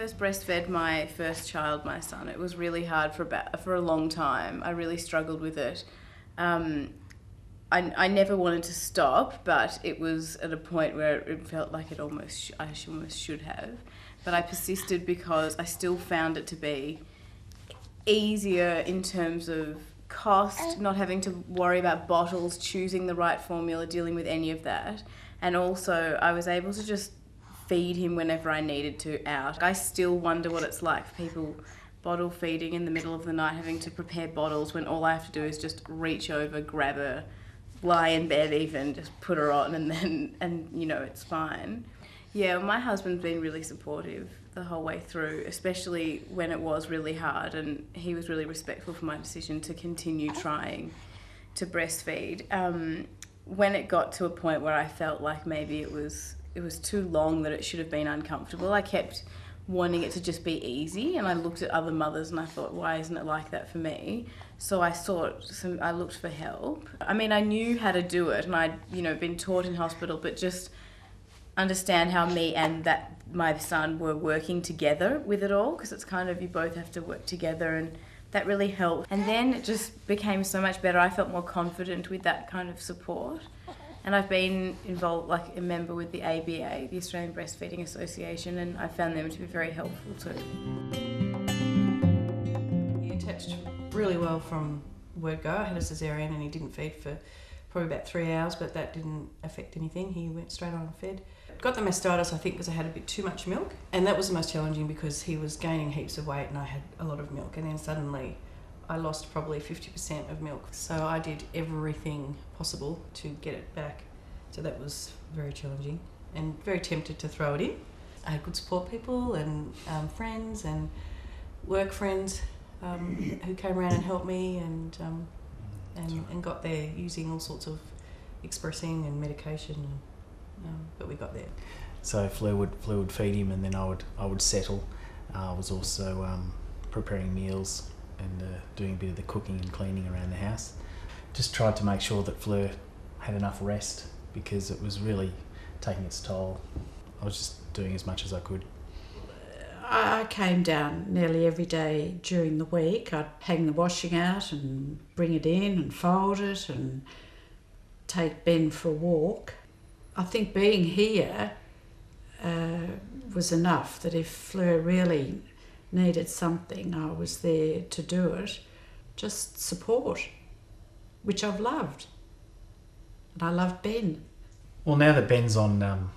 first breastfed my first child, my son, it was really hard for a long time. I really struggled with it. I never wanted to stop, but it was at a point where it felt like I almost should have. But I persisted because I still found it to be easier in terms of cost, not having to worry about bottles, choosing the right formula, dealing with any of that. And also I was able to just feed him whenever I needed to out. I still wonder what it's like for people bottle feeding in the middle of the night, having to prepare bottles when all I have to do is just reach over, grab her, lie in bed even, just put her on and you know, it's fine. Yeah, my husband's been really supportive the whole way through, especially when it was really hard, and he was really respectful for my decision to continue trying to breastfeed. When it got to a point where I felt like maybe it was too long, that it should have been uncomfortable, I kept wanting it to just be easy, and I looked at other mothers and I thought, why isn't it like that for me? So I looked for help. I mean, I knew how to do it, and I'd been taught in hospital, but just understand how me and my son were working together with it all, because it's kind of, you both have to work together, and that really helped. And then it just became so much better. I felt more confident with that kind of support. And I've been involved, like a member with the ABA, the Australian Breastfeeding Association, and I found them to be very helpful too. He attached really well from word go. I had a cesarean and he didn't feed for probably about 3 hours, but that didn't affect anything. He went straight on and fed. Got the mastitis, I think, because I had a bit too much milk, and that was the most challenging because he was gaining heaps of weight and I had a lot of milk, and then suddenly I lost probably 50% of milk. So I did everything possible to get it back. So that was very challenging and very tempted to throw it in. I had good support people and friends and work friends who came around and helped me and got there using all sorts of expressing and medication. But we got there. So Fleur would feed him, and then I would settle. I was also preparing meals and doing a bit of the cooking and cleaning around the house. Just tried to make sure that Fleur had enough rest, because it was really taking its toll. I was just doing as much as I could. I came down nearly every day during the week. I'd hang the washing out and bring it in and fold it and take Ben for a walk. I think being here was enough, that if Fleur really needed something, I was there to do it. Just support, which I've loved. And I love Ben. Well, now that Ben's on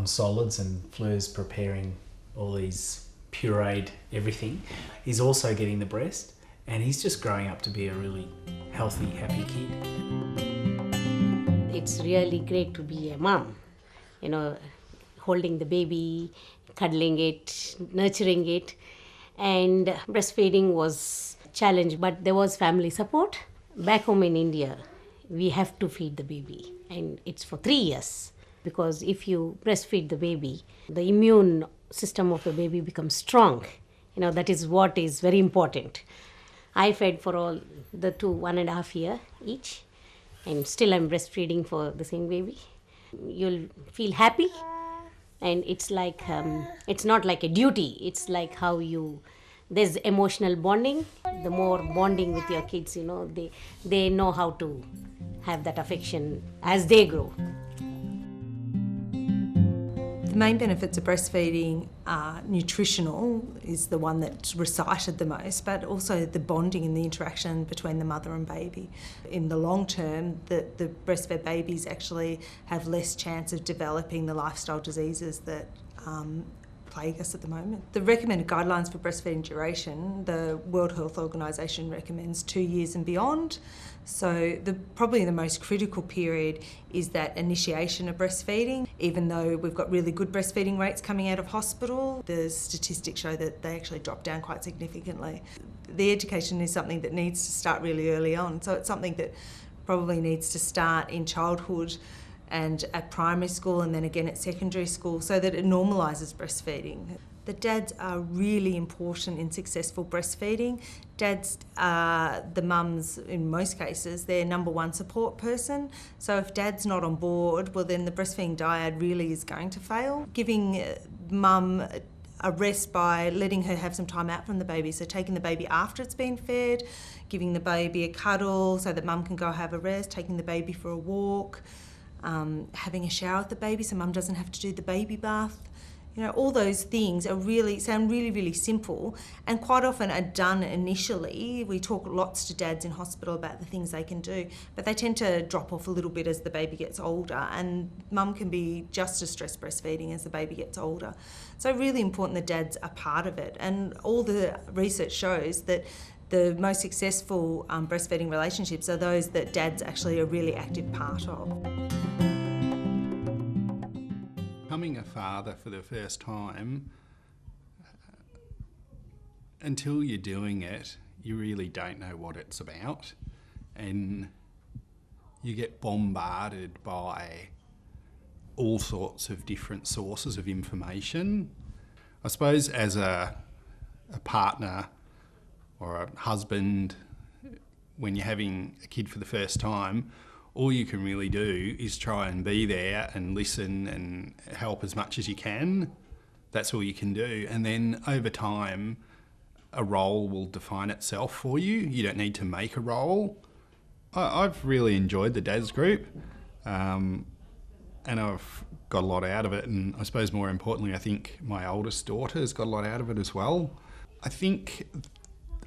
solids and Fleur's preparing all these pureed everything, he's also getting the breast, and he's just growing up to be a really healthy, happy kid. It's really great to be a mom, holding the baby, cuddling it, nurturing it. And breastfeeding was a challenge, but there was family support. Back home in India, we have to feed the baby, and it's for 3 years, because if you breastfeed the baby, the immune system of the baby becomes strong. That is what is very important. I fed for all the 1.5 years each, and still I'm breastfeeding for the same baby. You'll feel happy, and it's like it's not like a duty. It's like how there's emotional bonding. The more bonding with your kids, they know how to have that affection as they grow. The main benefits of breastfeeding are nutritional, is the one that's recited the most, but also the bonding and the interaction between the mother and baby. In the long term, the breastfed babies actually have less chance of developing the lifestyle diseases that plague us at the moment. The recommended guidelines for breastfeeding duration, the World Health Organisation recommends 2 years and beyond. So probably the most critical period is that initiation of breastfeeding. Even though we've got really good breastfeeding rates coming out of hospital, the statistics show that they actually drop down quite significantly. The education is something that needs to start really early on. So it's something that probably needs to start in childhood and at primary school, and then again at secondary school, so that it normalises breastfeeding. The dads are really important in successful breastfeeding. Dads are the mums, in most cases, their number one support person. So if dad's not on board, well then the breastfeeding dyad really is going to fail. Giving mum a rest by letting her have some time out from the baby. So taking the baby after it's been fed, giving the baby a cuddle so that mum can go have a rest, taking the baby for a walk, having a shower with the baby so mum doesn't have to do the baby bath. You know, all those things sound really, really simple and quite often are done initially. We talk lots to dads in hospital about the things they can do, but they tend to drop off a little bit as the baby gets older, and mum can be just as stressed breastfeeding as the baby gets older. So really important that dads are part of it, and all the research shows that the most successful breastfeeding relationships are those that dads actually are a really active part of. Becoming a father for the first time, until you're doing it, you really don't know what it's about, and you get bombarded by all sorts of different sources of information. I suppose as a partner or a husband, when you're having a kid for the first time, all you can really do is try and be there and listen and help as much as you can. That's all you can do. And then over time, a role will define itself for you. You don't need to make a role. I've really enjoyed the dads group, and I've got a lot out of it. And I suppose more importantly, I think my oldest daughter has got a lot out of it as well. I think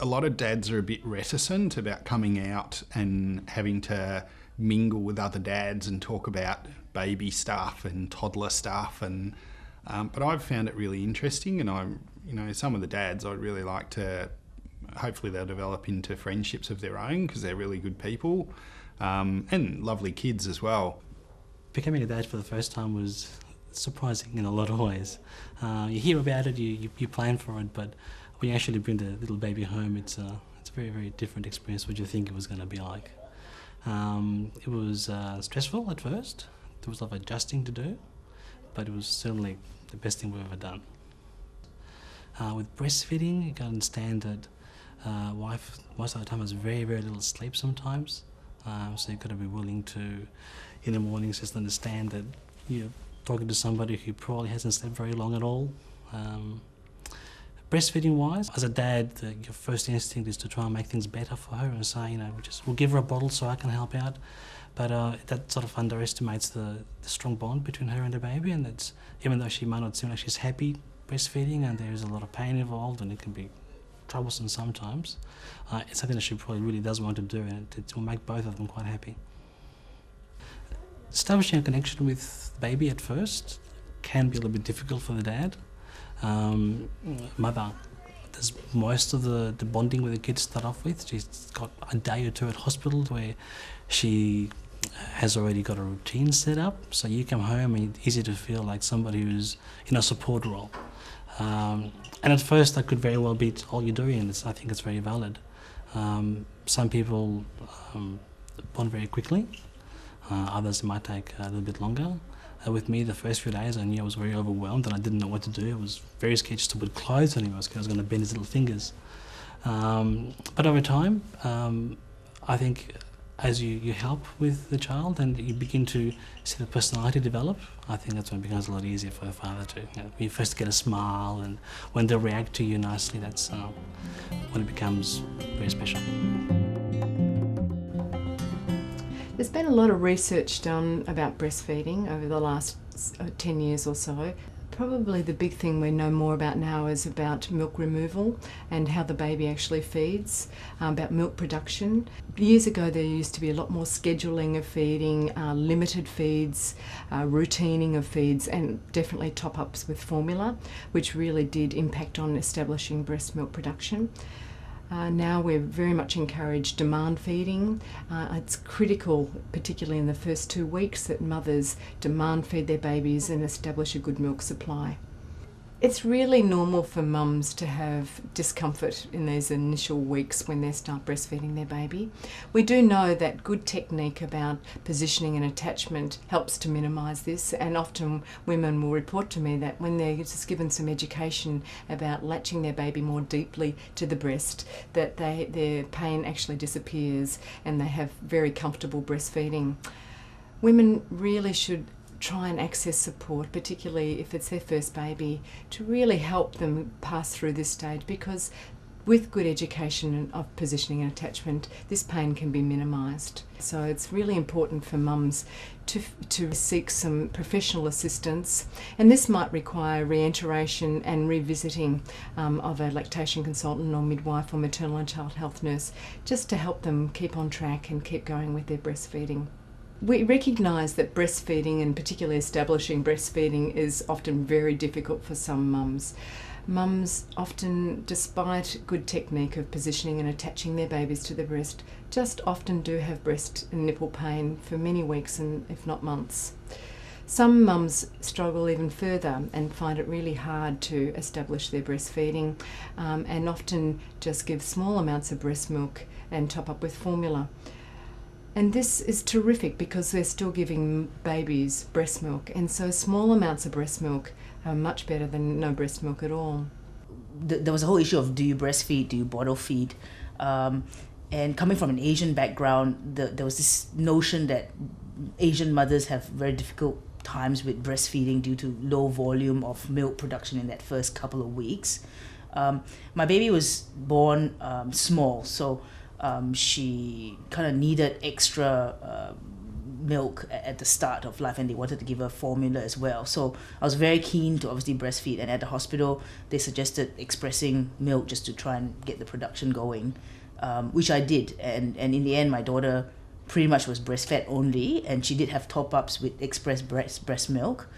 a lot of dads are a bit reticent about coming out and having to mingle with other dads and talk about baby stuff and toddler stuff, and but I've found it really interesting, and some of the dads I'd really like to, hopefully they'll develop into friendships of their own because they're really good people, and lovely kids as well. Becoming a dad for the first time was surprising in a lot of ways. You hear about it, you plan for it, but when you actually bring the little baby home, it's a very, very different experience what you think it was going to be like. It was stressful at first. There was a lot of adjusting to do, but it was certainly the best thing we've ever done. With breastfeeding, you can understand that wife most of the time has very, very little sleep sometimes, so you've got to be willing to, in the mornings, just understand that you're talking to somebody who probably hasn't slept very long at all. Breastfeeding wise, as a dad, your first instinct is to try and make things better for her and say, we'll give her a bottle so I can help out. But that sort of underestimates the strong bond between her and the baby, and that's, even though she might not seem like she's happy breastfeeding and there's a lot of pain involved and it can be troublesome sometimes, it's something that she probably really does want to do, and it will make both of them quite happy. Establishing a connection with the baby at first can be a little bit difficult for the dad. Mother does most of the bonding with the kids to start off with. She's got a day or two at hospital where she has already got a routine set up, so you come home and it's easy to feel like somebody who's in a support role. And at first that could very well be all you're doing, and I think it's very valid. Some people bond very quickly, others it might take a little bit longer. With me, the first few days I knew I was very overwhelmed and I didn't know what to do. I was very scared just to put clothes on him. I was going to bend his little fingers. But over time, I think as you help with the child and you begin to see the personality develop, I think that's when it becomes a lot easier for a father to, when you first get a smile and when they react to you nicely, that's when it becomes very special. There's been a lot of research done about breastfeeding over the last 10 years or so. Probably the big thing we know more about now is about milk removal and how the baby actually feeds, about milk production. Years ago there used to be a lot more scheduling of feeding, limited feeds, routining of feeds, and definitely top-ups with formula, which really did impact on establishing breast milk production. Now we're very much encouraged demand feeding. It's critical, particularly in the first 2 weeks, that mothers demand feed their babies and establish a good milk supply. It's really normal for mums to have discomfort in those initial weeks when they start breastfeeding their baby. We do know that good technique about positioning and attachment helps to minimise this, and often women will report to me that when they're just given some education about latching their baby more deeply to the breast, that their pain actually disappears and they have very comfortable breastfeeding. Women really should try and access support, particularly if it's their first baby, to really help them pass through this stage, because with good education of positioning and attachment, this pain can be minimised. So it's really important for mums to seek some professional assistance, and this might require reiteration and revisiting of a lactation consultant or midwife or maternal and child health nurse, just to help them keep on track and keep going with their breastfeeding. We recognise that breastfeeding, and particularly establishing breastfeeding, is often very difficult for some mums. Mums often, despite good technique of positioning and attaching their babies to the breast, just often do have breast and nipple pain for many weeks and if not months. Some mums struggle even further and find it really hard to establish their breastfeeding, and often just give small amounts of breast milk and top up with formula. And this is terrific because they're still giving babies breast milk, and so small amounts of breast milk are much better than no breast milk at all. There was a whole issue of, do you breastfeed, do you bottle feed? And coming from an Asian background, there was this notion that Asian mothers have very difficult times with breastfeeding due to low volume of milk production in that first couple of weeks. My baby was born small, so she kind of needed extra milk at the start of life, and they wanted to give her formula as well. So I was very keen to obviously breastfeed, and at the hospital they suggested expressing milk just to try and get the production going, which I did, and in the end my daughter pretty much was breastfed only, and she did have top-ups with express breast milk,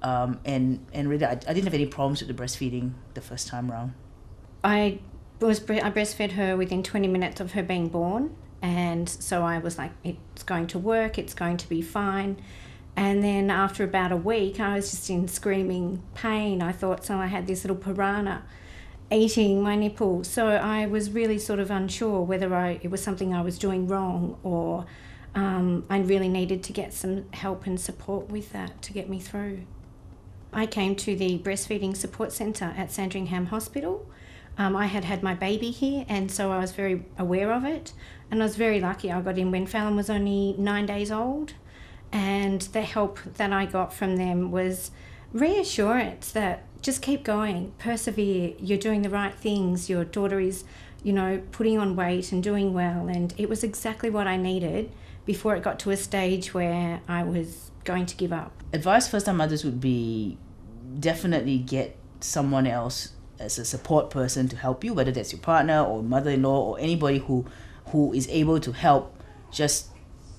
and really I didn't have any problems with the breastfeeding the first time around. I breastfed her within 20 minutes of her being born, and so I was like, it's going to work, it's going to be fine. And then after about a week, I was just in screaming pain. I thought, so I had this little piranha eating my nipple. So I was really sort of unsure whether it was something I was doing wrong, or I really needed to get some help and support with that to get me through. I came to the breastfeeding support centre at Sandringham Hospital. I had my baby here, and so I was very aware of it, and I was very lucky. I got in when Fallon was only 9 days old, and the help that I got from them was reassurance that just keep going, persevere, you're doing the right things, your daughter is, putting on weight and doing well, and it was exactly what I needed before it got to a stage where I was going to give up. Advice first-time mothers would be definitely get someone else as a support person to help you, whether that's your partner or mother-in-law or anybody who is able to help just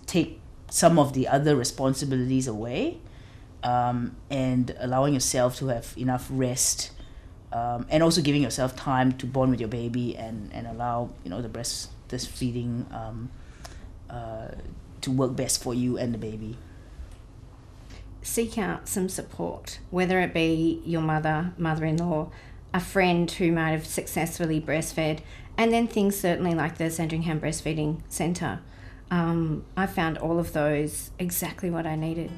take some of the other responsibilities away, and allowing yourself to have enough rest, and also giving yourself time to bond with your baby and allow the breastfeeding to work best for you and the baby. Seek out some support, whether it be your mother-in-law, a friend who might have successfully breastfed, and then things certainly like the Sandringham Breastfeeding Centre. I found all of those exactly what I needed.